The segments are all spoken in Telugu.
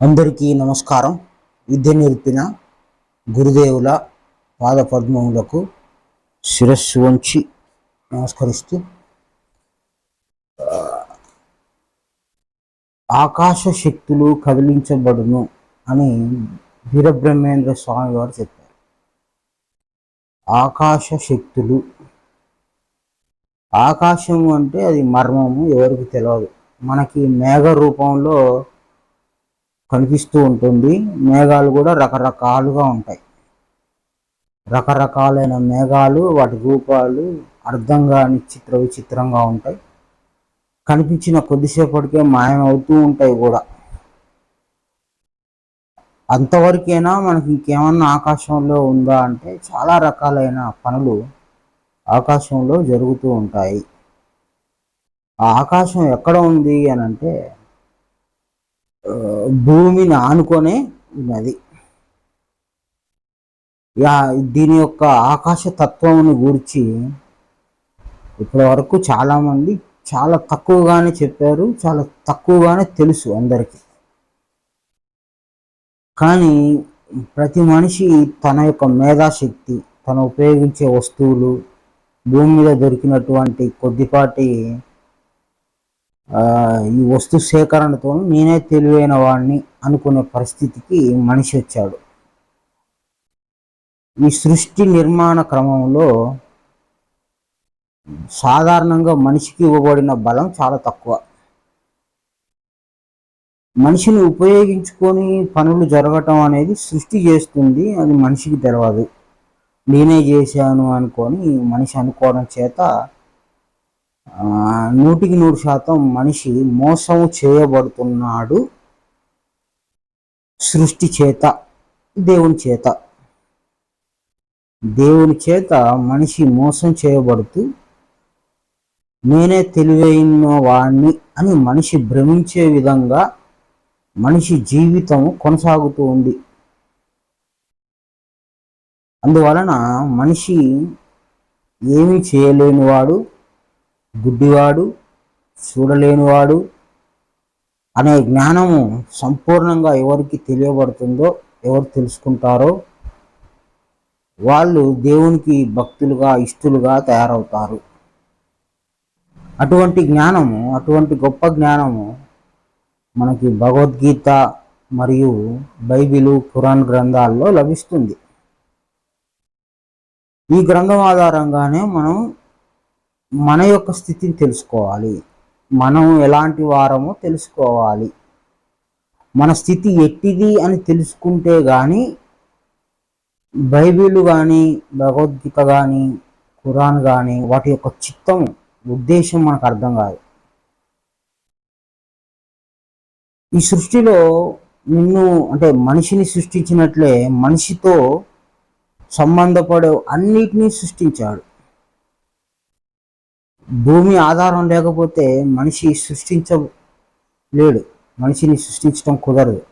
అందరికీ నమస్కారం. విద్య నేర్పిన గురుదేవుల పాదపద్మములకు శిరస్సు వంచి నమస్కరిస్తూ, ఆకాశ శక్తులు కదిలించబడును అని వీరబ్రహ్మేంద్ర స్వామి వారు చెప్పారు. ఆకాశ శక్తులు, ఆకాశము అంటే అది మర్మము, ఎవరికి తెలియదు. మనకి మేఘ రూపంలో కనిపిస్తూ ఉంటుంది. మేఘాలు కూడా రకరకాలుగా ఉంటాయి. రకరకాలైన మేఘాలు, వాటి రూపాలు అర్థం కాని విచిత్రంగా ఉంటాయి. కనిపించిన కొద్దిసేపటికే మాయమవుతూ ఉంటాయి కూడా. అంతవరకైనా మనకి ఇంకేమన్నా ఆకాశంలో ఉందా అంటే చాలా రకాలైన పనులు ఆకాశంలో జరుగుతూ ఉంటాయి. ఆ ఆకాశం ఎక్కడ ఉంది అని అంటే భూమిని ఆనుకొనే ఉన్నది. దీని యొక్క ఆకాశ తత్వమును గురించి ఇప్పటి వరకు చాలామంది చాలా తక్కువగానే చెప్పారు, చాలా తక్కువగానే తెలుసు అందరికీ. కానీ ప్రతి మనిషి తన యొక్క మేధాశక్తి, తను ఉపయోగించే వస్తువులు, భూమి మీద దొరికినటువంటి కొద్దిపాటి ఈ వస్తు సేకరణతో నేనే తెలివైన వాడిని అనుకునే పరిస్థితికి మనిషి వచ్చాడు. ఈ సృష్టి నిర్మాణ క్రమంలో సాధారణంగా మనిషికి ఇవ్వబడిన బలం చాలా తక్కువ. మనిషిని ఉపయోగించుకొని పనులు జరగటం అనేది సృష్టి చేస్తుంది, అది మనిషికి తెలియదు. నేనే చేశాను అనుకొని మనిషి అనుకోవడం చేత 100% మనిషి మోసం చేయబడుతున్నాడు సృష్టి చేత, దేవుని చేత మనిషి మోసం చేయబడుతూ నేనే తెలివైన వాణ్ణి అని మనిషి భ్రమించే విధంగా మనిషి జీవితం కొనసాగుతూ ఉంది. అందువలన మనిషి ఏమీ చేయలేనివాడు, గుడ్డివాడు, చూడలేనివాడు అనే జ్ఞానము సంపూర్ణంగా ఎవరికి తెలియబడుతుందో, ఎవరు తెలుసుకుంటారో వాళ్ళు దేవునికి భక్తులుగా, ఇష్టలుగా తయారవుతారు. అటువంటి జ్ఞానము, అటువంటి గొప్ప జ్ఞానము మనకి భగవద్గీత మరియు బైబిలు, ఖురాన్ గ్రంథాల్లో లభిస్తుంది. ఈ గ్రంథం ఆధారంగానే మనం మన యొక్క స్థితిని తెలుసుకోవాలి, మనం ఎలాంటి వారమో తెలుసుకోవాలి. మన స్థితి ఎట్టిది అని తెలుసుకుంటే కానీ బైబిల్ కానీ, భగవద్గీత కానీ, ఖురాన్ కానీ వాటి యొక్క చిత్తం, ఉద్దేశం మనకు అర్థం కాదు. ఈ సృష్టిలో నిన్ను అంటే మనిషిని సృష్టించినట్లే మనిషితో సంబంధపడే అన్నిటినీ సృష్టించాడు. భూమి ఆధారం లేకపోతే మనిషి సృష్టించలేడు, మనిషిని సృష్టించడం కుదరదు.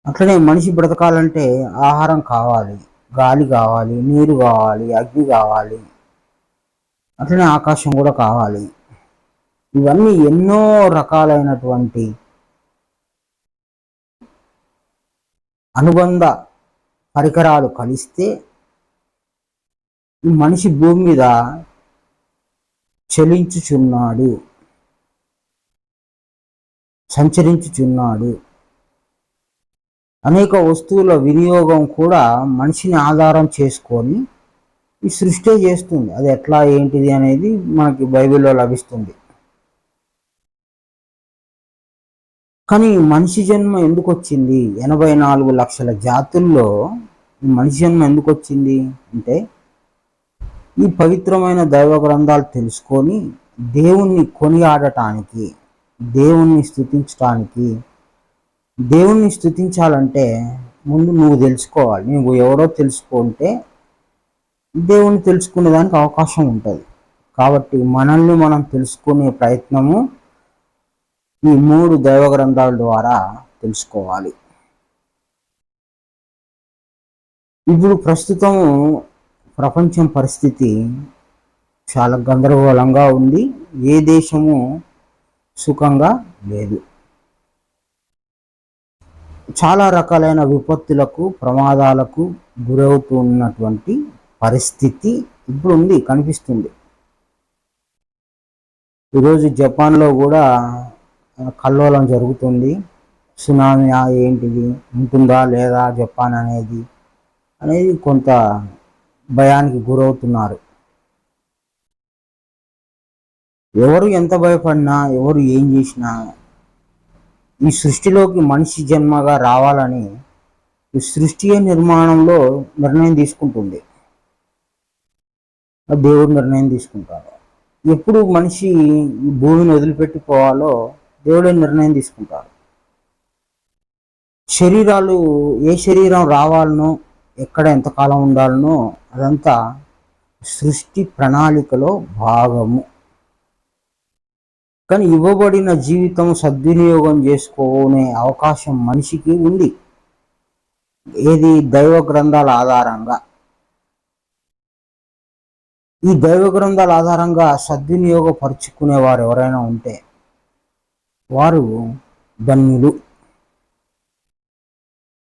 అట్లనే మనిషి బ్రతకాలంటే ఆహారం కావాలి, గాలి కావాలి, నీరు కావాలి, అగ్ని కావాలి, అట్లనే ఆకాశం కూడా కావాలి. ఇవన్నీ ఎన్నో రకాలైనటువంటి అనుబంధ పరికరాలు కలిస్తే ఈ మనిషి భూమి మీద చలించుచున్నాడు, సంచరించుచున్నాడు. అనేక వస్తువుల వినియోగం కూడా మనిషిని ఆధారం చేసుకొని ఈ సృష్టి చేస్తుంది. అది ఎట్లా ఏంటిది అనేది మనకి బైబిల్లో లభిస్తుంది. కానీ మనిషి జన్మ ఎందుకు వచ్చింది? 84 లక్షల జాతుల్లో మనిషి జన్మ ఎందుకు వచ్చింది అంటే ఈ పవిత్రమైన దైవ గ్రంథాలు తెలుసుకొని దేవుణ్ణి కొనియాడటానికి, దేవుణ్ణి స్తుతించటానికి. దేవుణ్ణి స్తుతించాలంటే ముందు నువ్వు తెలుసుకోవాలి. నువ్వు ఎవరో తెలుసుకుంటే దేవుణ్ణి తెలుసుకునే దానికి అవకాశం ఉంటుంది. కాబట్టి మనల్ని మనం తెలుసుకునే ప్రయత్నము ఈ 3 దైవ గ్రంథాల ద్వారా తెలుసుకోవాలి. ఇప్పుడు ప్రస్తుతము ప్రపంచం పరిస్థితి చాలా గందరగోళంగా ఉంది. ఏ దేశము సుఖంగా లేదు. చాలా రకాలైన విపత్తులకు ప్రమాదాలకు గురవుతున్నటువంటి పరిస్థితి ఇప్పుడు ఉంది, కనిపిస్తుంది. ఈరోజు జపాన్లో కూడా కల్లోలం జరుగుతుంది. సునామీ ఏంటిది, ఉంటుందా లేదా జపాన్ అనేది కొంత భయానికి గురవుతున్నారు. ఎవరు ఎంత భయపడినా, ఎవరు ఏం చేసినా, ఈ సృష్టిలోకి మనిషి జన్మగా రావాలని ఈ సృష్టి నిర్మాణంలో నిర్ణయం తీసుకుంటుంది. దేవుడు నిర్ణయం తీసుకుంటాడు. ఎప్పుడు మనిషి ఈ భూమిని వదిలిపెట్టిపోవాలో దేవుడే నిర్ణయం తీసుకుంటాడు. శరీరాలు, ఏ శరీరం రావాలనో, ఎక్కడ ఎంతకాలం ఉండాలనో అదంతా సృష్టి ప్రణాళికలో భాగము. కానీ ఇవ్వబడిన జీవితం సద్వినియోగం చేసుకునే అవకాశం మనిషికి ఉంది. ఏది? దైవ గ్రంథాల ఆధారంగా. ఈ దైవ గ్రంథాల ఆధారంగా సద్వినియోగపరుచుకునే వారు ఎవరైనా ఉంటే వారు ధన్యులు.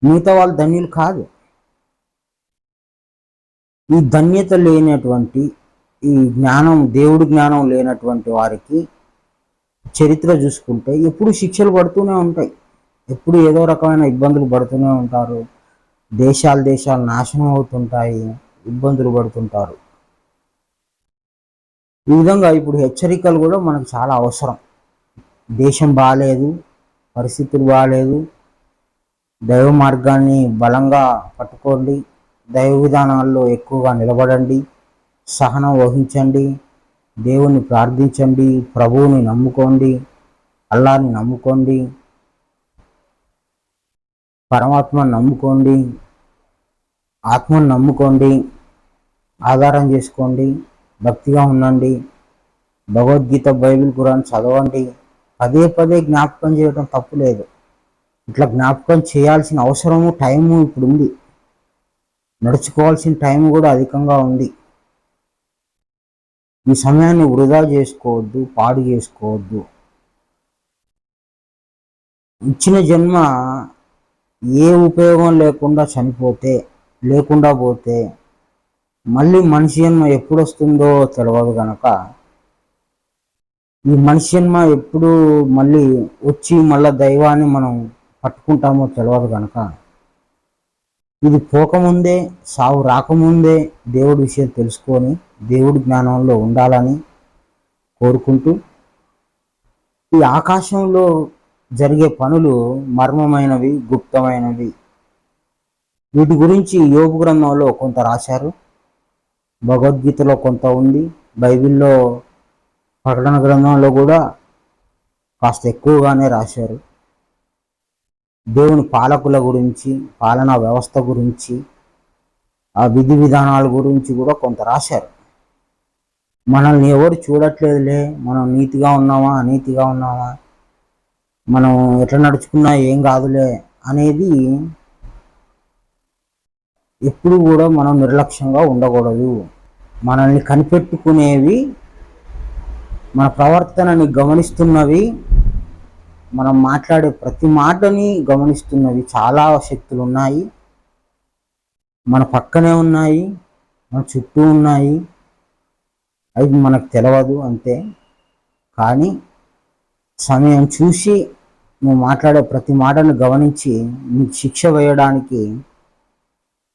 మిగతా వాళ్ళు ధన్యులు కాదు. ఈ ధన్యత లేనటువంటి, ఈ జ్ఞానం, దేవుడి జ్ఞానం లేనటువంటి వారికి చరిత్ర చూసుకుంటే ఎప్పుడు శిక్షలు పడుతూనే ఉంటాయి. ఎప్పుడు ఏదో రకమైన ఇబ్బందులు పడుతూనే ఉంటారు. దేశాలు నాశనం అవుతుంటాయి, ఇబ్బందులు పడుతుంటారు. ఈ విధంగా ఇప్పుడు హెచ్చరికలు కూడా మనకు చాలా అవసరం. దేశం బాగాలేదు, పరిస్థితులు బాగాలేదు, దైవ మార్గాన్ని బలంగా పట్టుకోండి, దైవ విధానాల్లో ఎక్కువగా నిలబడండి, సహనం వహించండి, దేవుణ్ణి ప్రార్థించండి, ప్రభువుని నమ్ముకోండి, అల్లాని నమ్ముకోండి, పరమాత్మను నమ్ముకోండి, ఆత్మను నమ్ముకోండి, ఆధారం చేసుకోండి, భక్తిగా ఉండండి, భగవద్గీత, బైబిల్, ఖురాన్ చదవండి. పదే పదే జ్ఞాపకం చేయడం తప్పులేదు. ఇట్లా జ్ఞాపకం చేయాల్సిన అవసరము, టైము ఇప్పుడు ఉంది. నడుచుకోవాల్సిన టైం కూడా అధికంగా ఉంది. ఈ సమయాన్ని వృధా చేసుకోవద్దు, పాడు చేసుకోవద్దు. ఇచ్చిన జన్మ ఏ ఉపయోగం లేకుండా చనిపోతే, లేకుండా పోతే మళ్ళీ మనిషి జన్మ ఎప్పుడు వస్తుందో తెలియదు కనుక, ఈ మనిషి జన్మ ఎప్పుడు మళ్ళీ వచ్చి మళ్ళీ దైవాన్ని మనం పట్టుకుంటామో తెలియదు కనుక, ఇది పోకముందే, సావు రాకముందే దేవుడి విషయం తెలుసుకొని దేవుడి జ్ఞానంలో ఉండాలని కోరుకుంటూ, ఈ ఆకాశంలో జరిగే పనులు మర్మమైనవి, గుప్తమైనవి. వీటి గురించి యోబు గ్రంథంలో కొంత రాశారు, భగవద్గీతలో కొంత ఉంది, బైబిల్లో ప్రకటన గ్రంథంలో కూడా కాస్త ఎక్కువగానే రాశారు. దేవుని పాలకుల గురించి, పాలనా వ్యవస్థ గురించి, ఆ విధి విధానాల గురించి కూడా కొంత రాశారు. మనల్ని ఎవరు చూడట్లేదులే, మనం నీతిగా ఉన్నామా, అనీతిగా ఉన్నామా, మనం ఎట్లా నడుచుకున్నా ఏం కాదులే అనేది ఎప్పుడు కూడా మనం నిర్లక్ష్యంగా ఉండకూడదు. మనల్ని కనిపెట్టుకునేవి, మన ప్రవర్తనని గమనిస్తున్నవి, మనం మాట్లాడే ప్రతి మాటని గమనిస్తున్నవి చాలా శక్తులు ఉన్నాయి. మన పక్కనే ఉన్నాయి, మన చుట్టూ ఉన్నాయి. అవి మనకు తెలియదు అంతే. కానీ సమయం చూసి నువ్వు మాట్లాడే ప్రతి మాటను గమనించి నీకు శిక్ష వేయడానికి,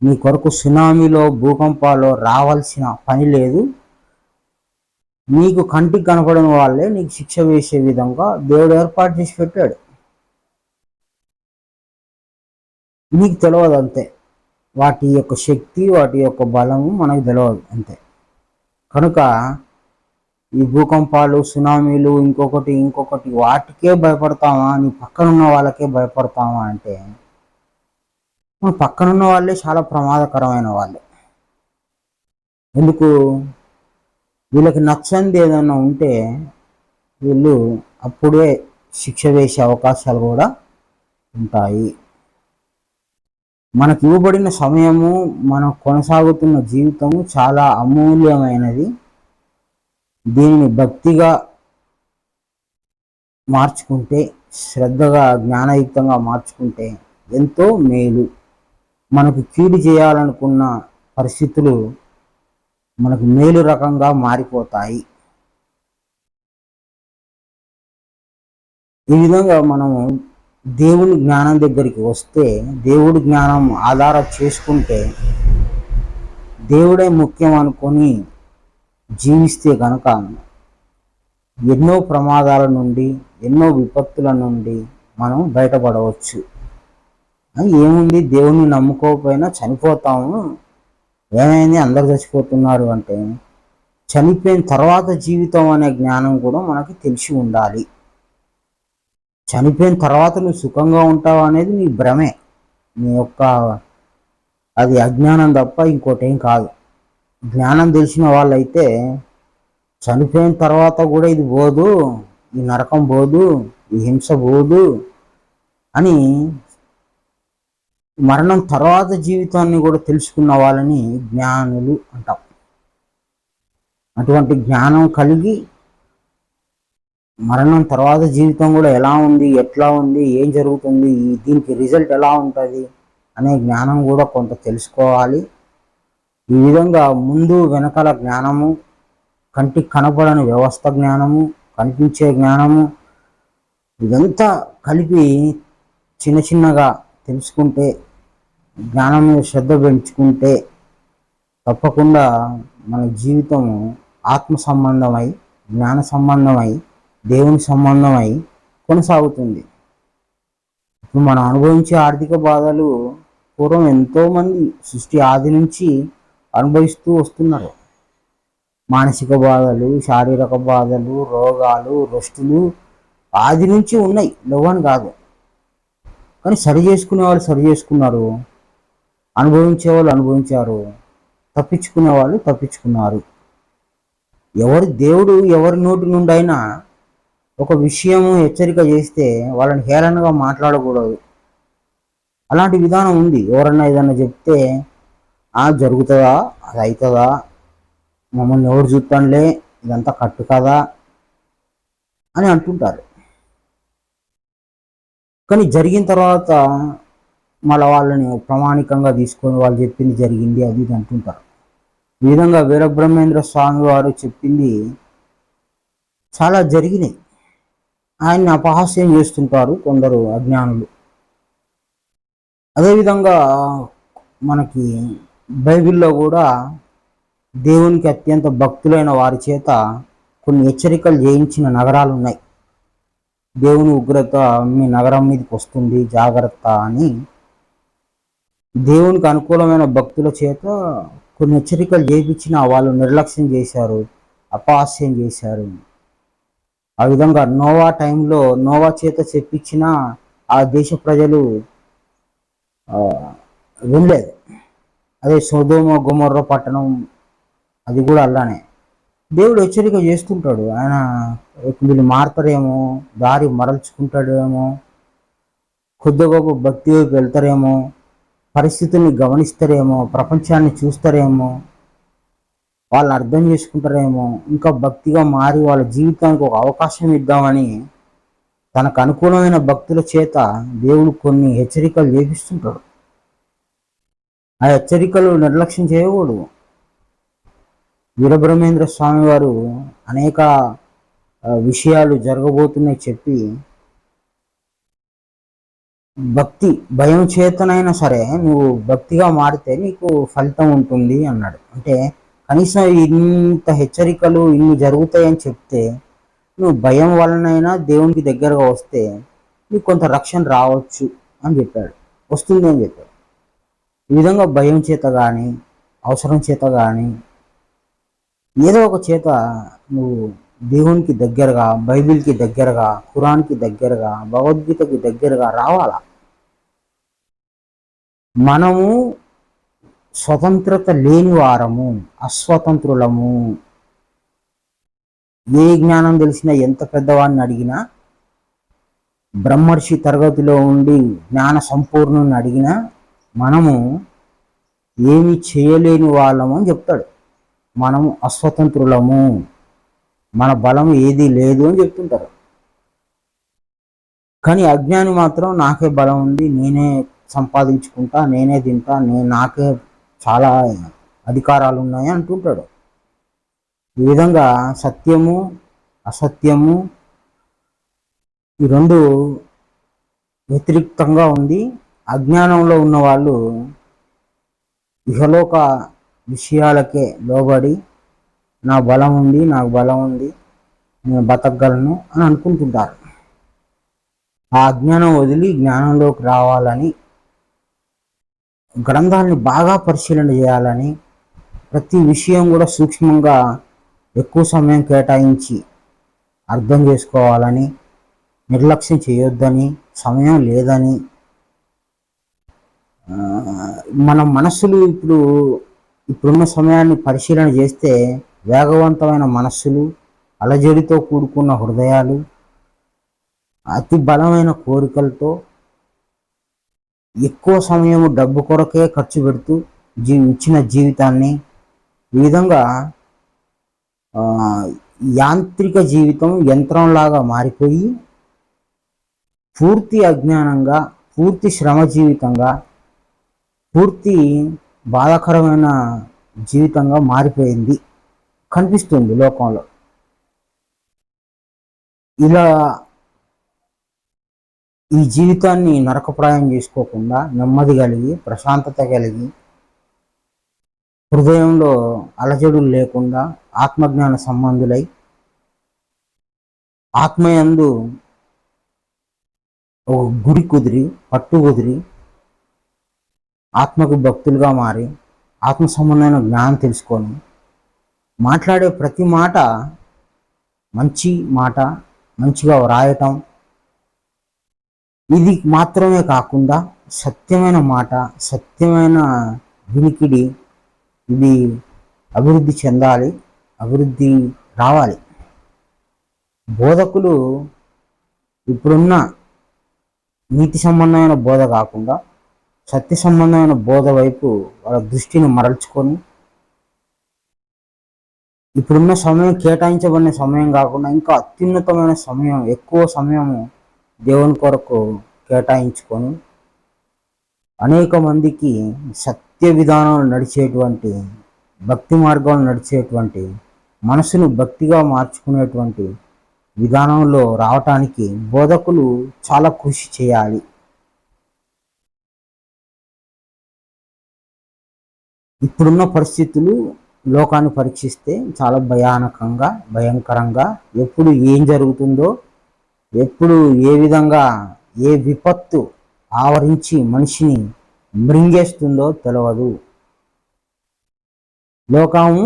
నీ కొరకు సునామీలో, భూకంపాలో రావాల్సిన పని లేదు. నీకు కంటికి కనపడని వాళ్ళే నీకు శిక్ష వేసే విధంగా దేవుడు ఏర్పాటు చేసి పెట్టాడు. నీకు తెలియదు అంతే. వాటి యొక్క శక్తి, వాటి యొక్క బలము మనకు తెలియదు అంతే. కనుక ఈ భూకంపాలు, సునామీలు, ఇంకొకటి వాటికే భయపడతామా, నీ పక్కనున్న వాళ్ళకే భయపడతామా అంటే, మన పక్కనున్న వాళ్ళే చాలా ప్రమాదకరమైన వాళ్ళే. ఎందుకు? వీళ్ళకి నచ్చంది ఏదైనా ఉంటే వీళ్ళు అప్పుడే శిక్ష వేసే అవకాశాలు కూడా ఉంటాయి. మనకు ఇవ్వబడిన సమయము, మనం కొనసాగుతున్న జీవితము చాలా అమూల్యమైనది. దీనిని భక్తిగా మార్చుకుంటే, శ్రద్ధగా, జ్ఞానయుక్తంగా మార్చుకుంటే ఎంతో మేలు. మనకు కీడు చేయాలనుకున్న పరిస్థితులు మనకు మేలు రకంగా మారిపోతాయి. ఈ విధంగా మనము దేవుని జ్ఞానం దగ్గరికి వస్తే, దేవుడి జ్ఞానం ఆధారం చేసుకుంటే, దేవుడే ముఖ్యం అనుకొని జీవిస్తే కనుక ఎన్నో ప్రమాదాల నుండి, ఎన్నో విపత్తుల నుండి మనం బయటపడవచ్చు. ఏముంది, దేవుణ్ణి నమ్ముకోకపోయినా చనిపోతాము, ఏమైంది అందరు చచ్చిపోతున్నారు అంటే, చనిపోయిన తర్వాత జీవితం అనే జ్ఞానం కూడా మనకి తెలిసి ఉండాలి. చనిపోయిన తర్వాత నువ్వు సుఖంగా ఉంటావు అనేది నీ భ్రమే, నీ యొక్క అది అజ్ఞానం తప్ప ఇంకోటి ఏం కాదు. జ్ఞానం తెలిసిన వాళ్ళైతే చనిపోయిన తర్వాత కూడా ఇది పోదు, ఈ నరకం పోదు, ఈ హింస పోదు అని మరణం తర్వాత జీవితాన్ని కూడా తెలుసుకున్న వాళ్ళని జ్ఞానులు అంటాం. అటువంటి జ్ఞానం కలిగి మరణం తర్వాత జీవితం కూడా ఎలా ఉంది, ఎట్లా ఉంది, ఏం జరుగుతుంది, దీనికి రిజల్ట్ ఎలా ఉంటుంది అనే జ్ఞానం కూడా కొంత తెలుసుకోవాలి. ఈ విధంగా ముందు వెనకాల జ్ఞానము, కంటికి కనపడని వ్యవస్థ జ్ఞానము, కనిపించే జ్ఞానము, ఇదంతా కలిపి చిన్న చిన్నగా తెలుసుకుంటే, జ్ఞానం మీద శ్రద్ధ పెంచుకుంటే తప్పకుండా మన జీవితము ఆత్మ సంబంధమై, జ్ఞాన సంబంధమై, దేవుని సంబంధమై కొనసాగుతుంది. ఇప్పుడు మనం అనుభవించే ఆర్థిక బాధలు పూర్వం ఎంతోమంది సృష్టి ఆది నుంచి అనుభవిస్తూ వస్తున్నారు. మానసిక బాధలు, శారీరక బాధలు, రోగాలు, రొస్టులు ఆది నుంచి ఉన్నాయి, లేవని కాదు. కానీ సరి చేసుకునే వాళ్ళు సరి చేసుకున్నారు, అనుభవించే వాళ్ళు అనుభవించారు, తప్పించుకునే వాళ్ళు తప్పించుకున్నారు. దేవుడు ఎవరి నోటి నుండి అయినా ఒక విషయము హెచ్చరిక చేస్తే వాళ్ళని హేళనగా మాట్లాడకూడదు. అలాంటి విధానం ఉంది. ఎవరన్నా ఏదన్నా చెప్తే జరుగుతుందా, అది అవుతుందా, మమ్మల్ని ఎవరు చూస్తానులే, ఇదంతా కట్టు కదా అని అంటుంటారు. కానీ జరిగిన తర్వాత మళ్ళీ వాళ్ళని ప్రామాణికంగా తీసుకొని వాళ్ళు చెప్పింది జరిగింది అది ఇది అంటుంటారు. ఈ విధంగా వీరబ్రహ్మేంద్ర స్వామి వారు చెప్పింది చాలా జరిగినాయి. ఆయన్ని అపహాస్యం చేస్తుంటారు కొందరు అజ్ఞానులు. అదేవిధంగా మనకి బైబిల్లో కూడా దేవునికి అత్యంత భక్తులైన వారి చేత కొన్ని హెచ్చరికలు చేయించిన నగరాలు ఉన్నాయి. దేవుని ఉగ్రత మీ నగరం మీదకి వస్తుంది, జాగ్రత్త అని దేవునికి అనుకూలమైన భక్తుల చేత కొన్ని హెచ్చరికలు చేయించిన వాళ్ళు నిర్లక్ష్యం చేశారు, అపహాస్యం చేశారు. ఆ విధంగా నోవా టైంలో నోవా చేత చెప్పించిన ఆ దేశ ప్రజలు వెళ్ళలేదు. అదే సొదొమ గొమొర్రా పట్టణం, అది కూడా అలానే దేవుడు హెచ్చరిక చేస్తుంటాడు. ఆయన వీళ్ళు మారతారేమో, దారి మరల్చుకుంటాడేమో, కొద్ది గొప్ప భక్తి వైపు వెళ్తారేమో, పరిస్థితుల్ని గమనిస్తారేమో, ప్రపంచాన్ని చూస్తారేమో, వాళ్ళు అర్థం చేసుకుంటారేమో, ఇంకా భక్తిగా మారి వాళ్ళ జీవితానికి ఒక అవకాశం ఇద్దామని తనకు అనుకూలమైన భక్తుల చేత దేవుడు కొన్ని హెచ్చరికలు చేపిస్తుంటాడు. ఆ హెచ్చరికలు నిర్లక్ష్యం చేయకూడదు. వీరబ్రహ్మేంద్ర స్వామి వారు అనేక విషయాలు జరగబోతున్నాయి చెప్పి, భక్తి భయం చేతనైనా సరే నువ్వు భక్తిగా మారితే నీకు ఫలితం ఉంటుంది అన్నాడు. అంటే కనీసం ఇంత హెచ్చరికలు ఇన్ని జరుగుతాయని చెప్తే నువ్వు భయం వలనైనా దేవునికి దగ్గరగా వస్తే నీకు కొంత రక్షణ రావచ్చు అని చెప్పాడు, వస్తుంది అని చెప్పాడు. ఈ విధంగా భయం చేత కానీ, అవసరం చేత కానీ, ఏదో ఒక చేత నువ్వు దేవునికి దగ్గరగా, బైబిల్కి దగ్గరగా, ఖురాన్కి దగ్గరగా, భగవద్గీతకి దగ్గరగా రావాలా. మనము స్వతంత్రత లేని వారము, అస్వతంత్రులము. ఏ జ్ఞానం తెలిసినా ఎంత పెద్దవాడిని అడిగినా, బ్రహ్మర్షి తరగతిలో ఉండి జ్ఞాన సంపూర్ణుని అడిగినా మనము ఏమి చేయలేని వాళ్ళము అని చెప్తాడు. మనము అస్వతంత్రులము, మన బలం ఏది లేదు అని చెప్తుంటారు. కానీ అజ్ఞాని మాత్రం నాకే బలం ఉంది, నేనే సంపాదించుకుంటా, నేనే తింటా, నాకే చాలా అధికారాలు ఉన్నాయి అంటుంటాడు. ఈ విధంగా సత్యము అసత్యము ఈ రెండు వ్యతిరేక్తంగా ఉంది. అజ్ఞానంలో ఉన్న వాళ్ళు ఇహలోక విషయాలకే లోబడి నా బలం ఉంది, నాకు బలం ఉంది, నేను బతకగలను అని అనుకుంటుంటారు. ఆ అజ్ఞానం వదిలి జ్ఞానంలోకి రావాలని, గ్రంథాన్ని బాగా పరిశీలన చేయాలని, ప్రతి విషయం కూడా సూక్ష్మంగా ఎక్కువ సమయం కేటాయించి అర్థం చేసుకోవాలని, నిర్లక్ష్యం చేయొద్దని, సమయం లేదని, మన మనస్సులు ఇప్పుడున్న సమయాన్ని పరిశీలన చేస్తే వేగవంతమైన మనస్సులు, అలజడితో కూడుకున్న హృదయాలు, అతి బలమైన కోరికలతో ఎక్కువ సమయం డబ్బు కొరకే ఖర్చు పెడుతూ ఇచ్చిన జీవితాన్ని ఈ విధంగా యాంత్రిక జీవితం యంత్రంలాగా మారిపోయి పూర్తి అజ్ఞానంగా, పూర్తి శ్రమ జీవితంగా, పూర్తి బాధాకరమైన జీవితంగా మారిపోయింది కనిపిస్తుంది లోకంలో. ఇలా ఈ జీవితాన్ని నరకప్రాయం చేసుకోకుండా నెమ్మది కలిగి, ప్రశాంతత కలిగి, హృదయంలో అలజడులు లేకుండా ఆత్మజ్ఞాన సంబంధులై, ఆత్మయందు ఒక గురి కుదిరి, పట్టు కుదిరి, ఆత్మకు భక్తులుగా మారి, ఆత్మ సంబంధమైన జ్ఞానం తెలుసుకొని మాట్లాడే ప్రతి మాట మంచి మాట, మంచిగా వ్రాయటం, ఇది మాత్రమే కాకుండా సత్యమైన మాట, సత్యమైన వినికిడి, ఇది అభివృద్ధి చెందాలి, అభివృద్ధి రావాలి. బోధకులు ఇప్పుడున్న నీతి సంబంధమైన బోధ కాకుండా సత్య సంబంధమైన బోధ వైపు వాళ్ళ దృష్టిని మరల్చుకొని, ఇప్పుడున్న సమయం కేటాయించబడిన సమయం కాకుండా ఇంకా అత్యున్నతమైన సమయం, ఎక్కువ సమయము దేవుని కొరకు కేటాయించుకొని అనేక మందికి సత్య విధానాలు నడిచేటువంటి, భక్తి మార్గాలు నడిచేటువంటి, మనసును భక్తిగా మార్చుకునేటువంటి విధానంలో రావటానికి బోధకులు చాలా కృషి చేయాలి. ఇప్పుడున్న పరిస్థితులు లోకాన్ని పరీక్షిస్తే చాలా భయంకరంగా ఎప్పుడు ఏం జరుగుతుందో, ఎప్పుడు ఏ విధంగా ఏ విపత్తు ఆవరించి మనిషిని మృంగేస్తుందో తెలియదు. లోకము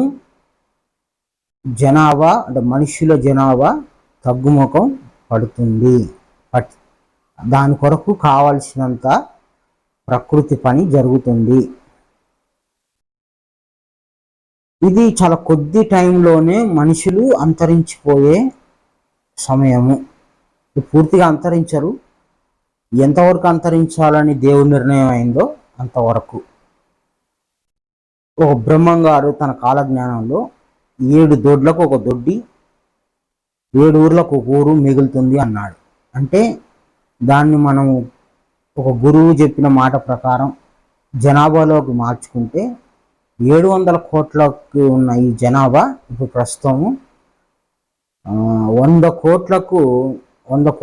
జనాభా అంటే మనుషుల జనాభా తగ్గుముఖం పడుతుంది. దాని కొరకు కావలసినంత ప్రకృతి పని జరుగుతుంది. ఇది చాలా కొద్ది టైంలోనే మనుషులు అంతరించిపోయే సమయము. పూర్తిగా అంతరించరు, ఎంతవరకు అంతరించాలని దేవుడి నిర్ణయం అయిందో అంతవరకు. ఒక బ్రహ్మం గారు తన కాలజ్ఞానంలో 7 దొడ్లకు ఒక దొడ్డి, 7 ఊర్లకు ఒక ఊరు మిగులుతుంది అన్నాడు. అంటే దాన్ని మనం ఒక గురువు చెప్పిన మాట ప్రకారం జనాభాలోకి మార్చుకుంటే 700 కోట్లకు ఉన్న ఈ జనాభా ఇప్పుడు ప్రస్తుతము 100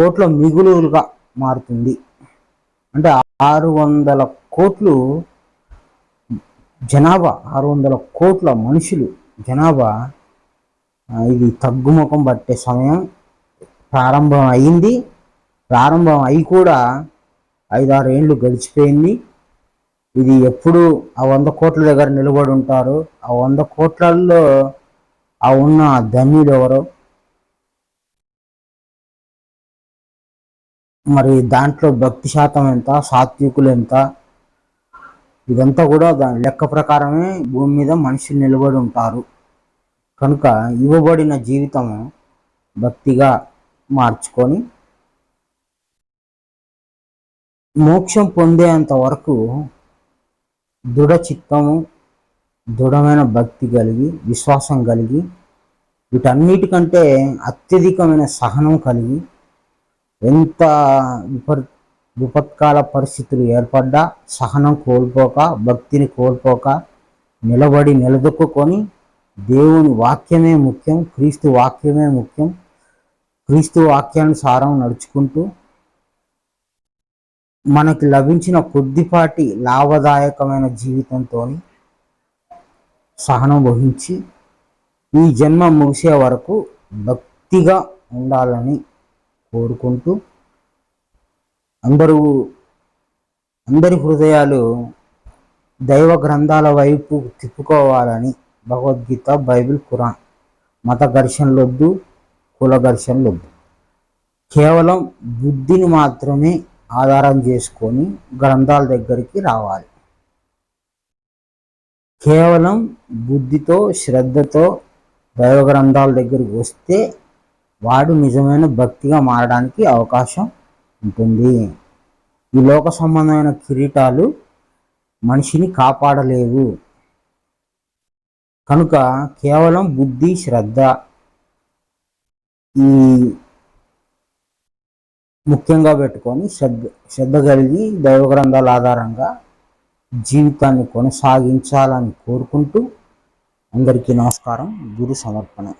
కోట్ల మిగులుగా మారుతుంది. అంటే 600 కోట్లు జనాభా, 600 కోట్ల మనుషులు జనాభా ఇది తగ్గుముఖం పట్టే సమయం ప్రారంభం అయింది. ప్రారంభం అయి కూడా 5-6 ఏళ్ళు గడిచిపోయింది. ఇది ఎప్పుడు ఆ 100 కోట్ల దగ్గర నిలబడి ఉంటారు, ఆ 100 కోట్లలో ఆ ఉన్న ధన్యులు ఎవరో, మరి దాంట్లో భక్తి శాతం ఎంత, సాత్వికులు ఎంత, ఇదంతా కూడా దాని లెక్క ప్రకారమే భూమి మీద మనుషులు నిలబడి ఉంటారు. కనుక ఇవ్వబడిన జీవితం భక్తిగా మార్చుకొని మోక్షం పొందేంత వరకు దృఢ చిత్తము, దృఢమైన భక్తి కలిగి, విశ్వాసం కలిగి, వీటన్నిటికంటే అత్యధికమైన సహనం కలిగి, ఎంత విపత్కాల పరిస్థితులు ఏర్పడ్డా సహనం కోల్పోక, భక్తిని కోల్పోక, నిలబడి నిలదొక్కుని దేవుని వాక్యమే ముఖ్యం, క్రీస్తు వాక్యమే ముఖ్యం, క్రీస్తు వాక్యానుసారం నడుచుకుంటూ మనకి లభించిన కొద్దిపాటి లాభదాయకమైన జీవితంతో సహనం వహించి ఈ జన్మ ముగిసే వరకు భక్తిగా ఉండాలని కోరుకుంటూ అందరి హృదయాలు దైవ గ్రంథాల వైపు తిప్పుకోవాలని భగవద్గీత, బైబిల్, ఖురాన్. మత ఘర్షణలొద్దు, కుల ఘర్షణలొద్దు. కేవలం బుద్ధిని మాత్రమే ఆధారం చేసుకొని గ్రంథాల దగ్గరికి రావాలి. కేవలం బుద్ధితో, శ్రద్ధతో దైవ గ్రంథాల దగ్గరికి వస్తే వాడు నిజమైన భక్తిగా మారడానికి అవకాశం ఉంటుంది. ఈ లోక సంబంధమైన కిరీటాలు మనిషిని కాపాడలేవు. కనుక కేవలం బుద్ధి, శ్రద్ధ ఈ ముఖ్యంగా పెట్టుకొని శ్రద్ధ కలిగి దైవ గ్రంథాల ఆధారంగా జీవితాన్ని కొనసాగించాలని కోరుకుంటూ అందరికీ నమస్కారం. గురు సమర్పణ.